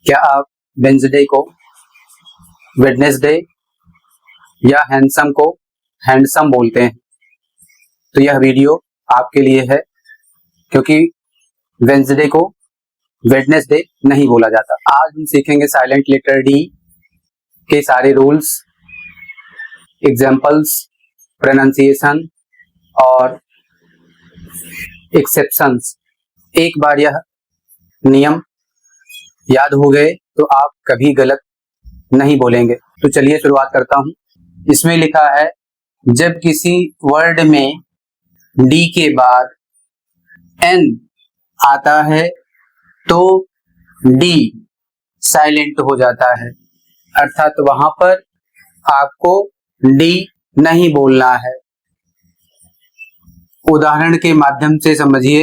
क्या आप वेंसडे को वेडनेसडे या हैंडसम को हैंडसम बोलते हैं? तो यह वीडियो आपके लिए है, क्योंकि वेंसडे को वेडनेसडे नहीं बोला जाता। आज हम सीखेंगे साइलेंट लेटर डी के सारे रूल्स, एग्जाम्पल्स, प्रोनाउंसिएशन और एक्सेप्शंस। एक बार यह नियम याद हो गए तो आप कभी गलत नहीं बोलेंगे। तो चलिए शुरुआत करता हूं। इसमें लिखा है, जब किसी वर्ड में डी के बाद एन आता है तो डी साइलेंट हो जाता है, अर्थात वहां पर आपको डी नहीं बोलना है। उदाहरण के माध्यम से समझिए।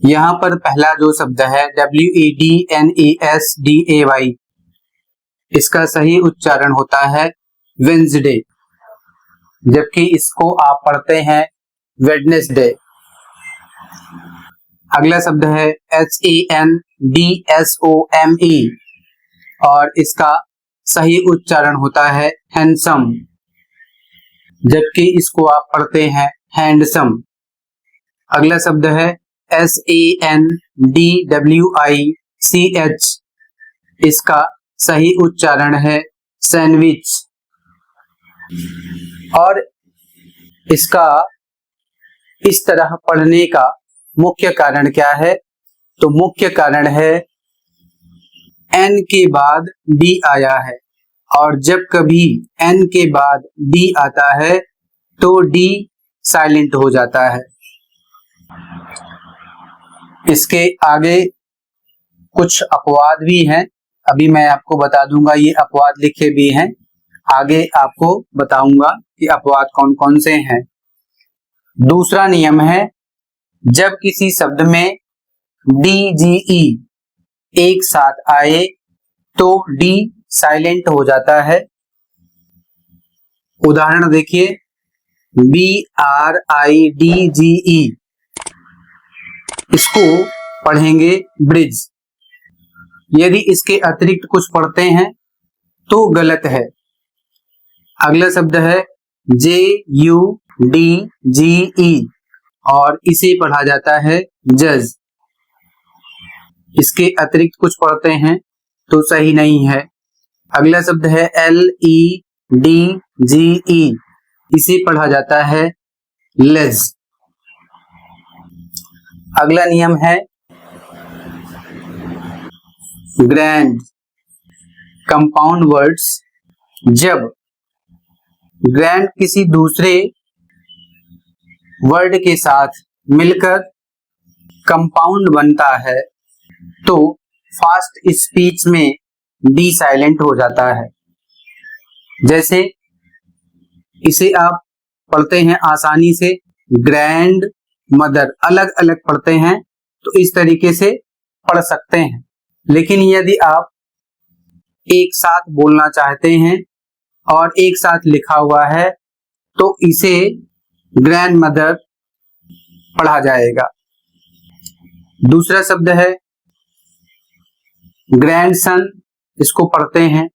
यहां पर पहला जो शब्द है WEDNESDAY, इसका सही उच्चारण होता है वेंसडे, जबकि इसको आप पढ़ते हैं वेडनेसडे। अगला शब्द है HANDSOME और इसका सही उच्चारण होता है हैंडसम, जबकि इसको आप पढ़ते हैं हैंडसम। अगला शब्द है SANDWICH, इसका सही उच्चारण है सैंडविच। और इसका इस तरह पढ़ने का मुख्य कारण क्या है? तो मुख्य कारण है एन के बाद डी आया है, और जब कभी एन के बाद डी आता है तो डी साइलेंट हो जाता है। इसके आगे कुछ अपवाद भी हैं, अभी मैं आपको बता दूंगा। ये अपवाद लिखे भी हैं, आगे आपको बताऊंगा कि अपवाद कौन कौन से हैं। दूसरा नियम है, जब किसी शब्द में DGE एक साथ आए तो डी साइलेंट हो जाता है। उदाहरण देखिए, BRIDGE, इसको पढ़ेंगे ब्रिज। यदि इसके अतिरिक्त कुछ पढ़ते हैं तो गलत है। अगला शब्द है JUDGE और इसे पढ़ा जाता है जज। इसके अतिरिक्त कुछ पढ़ते हैं तो सही नहीं है। अगला शब्द है LEDGE, इसे पढ़ा जाता है लेज। अगला नियम है ग्रैंड कंपाउंड वर्ड्स। जब ग्रैंड किसी दूसरे वर्ड के साथ मिलकर कंपाउंड बनता है तो फास्ट स्पीच में डी साइलेंट हो जाता है। जैसे इसे आप पढ़ते हैं आसानी से ग्रैंड मदर, अलग अलग पढ़ते हैं तो इस तरीके से पढ़ सकते हैं। लेकिन यदि आप एक साथ बोलना चाहते हैं और एक साथ लिखा हुआ है तो इसे ग्रैंड मदर पढ़ा जाएगा। दूसरा शब्द है ग्रैंडसन, इसको पढ़ते हैं,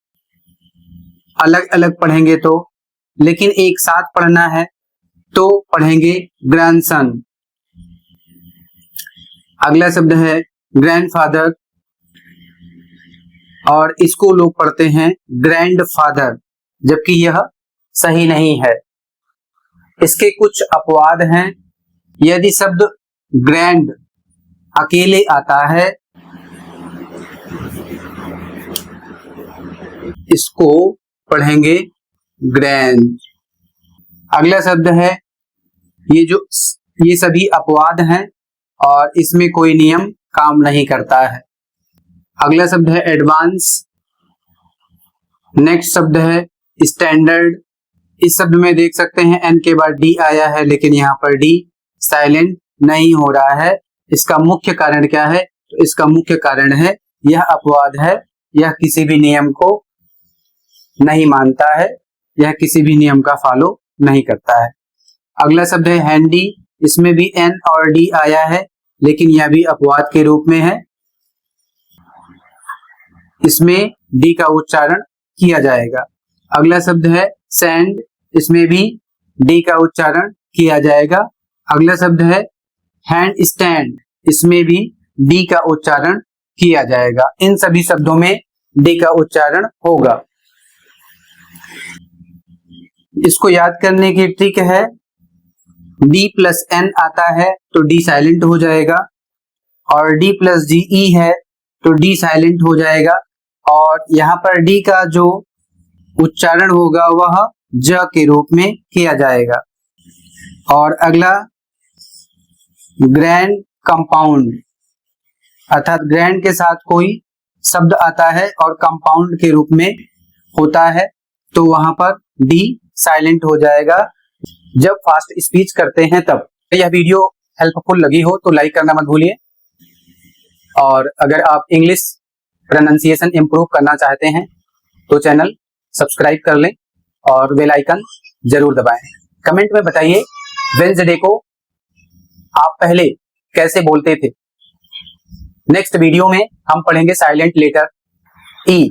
अलग अलग पढ़ेंगे तो, लेकिन एक साथ पढ़ना है तो पढ़ेंगे ग्रैंडसन। अगला शब्द है ग्रैंडफादर और इसको लोग पढ़ते हैं ग्रैंडफादर, जबकि यह सही नहीं है। इसके कुछ अपवाद हैं। यदि शब्द ग्रैंड अकेले आता है, इसको पढ़ेंगे ग्रैंड। अगला शब्द है, ये सभी अपवाद हैं और इसमें कोई नियम काम नहीं करता है। अगला शब्द है एडवांस। नेक्स्ट शब्द है स्टैंडर्ड। इस शब्द में देख सकते हैं एन के बाद डी आया है, लेकिन यहाँ पर डी साइलेंट नहीं हो रहा है। इसका मुख्य कारण क्या है? तो इसका मुख्य कारण है यह अपवाद है, यह किसी भी नियम को नहीं मानता है, यह किसी भी नियम का फॉलो नहीं करता है। अगला शब्द है हैंडी। इसमें भी एन और डी आया है, लेकिन यह भी अपवाद के रूप में है, इसमें डी का उच्चारण किया जाएगा। अगला शब्द है सैंड, इसमें भी डी का उच्चारण किया जाएगा। अगला शब्द है हैंड स्टैंड, इसमें भी डी का उच्चारण किया जाएगा। इन सभी शब्दों में डी का उच्चारण होगा। इसको याद करने की ट्रिक है, डी प्लस एन आता है तो डी साइलेंट हो जाएगा, और डी प्लस जी ई है तो डी साइलेंट हो जाएगा, और यहाँ पर डी का जो उच्चारण होगा वह ज के रूप में किया जाएगा। और अगला ग्रैंड कंपाउंड, अर्थात ग्रैंड के साथ कोई शब्द आता है और कंपाउंड के रूप में होता है तो वहां पर डी साइलेंट हो जाएगा जब फास्ट स्पीच करते हैं तब। यह वीडियो हेल्पफुल लगी हो तो लाइक करना मत भूलिए, और अगर आप इंग्लिश प्रोनाउंसिएशन इंप्रूव करना चाहते हैं तो चैनल सब्सक्राइब कर लें और बेल आइकन जरूर दबाएं। कमेंट में बताइए वेडनेसडे को आप पहले कैसे बोलते थे। नेक्स्ट वीडियो में हम पढ़ेंगे साइलेंट लेटर ई।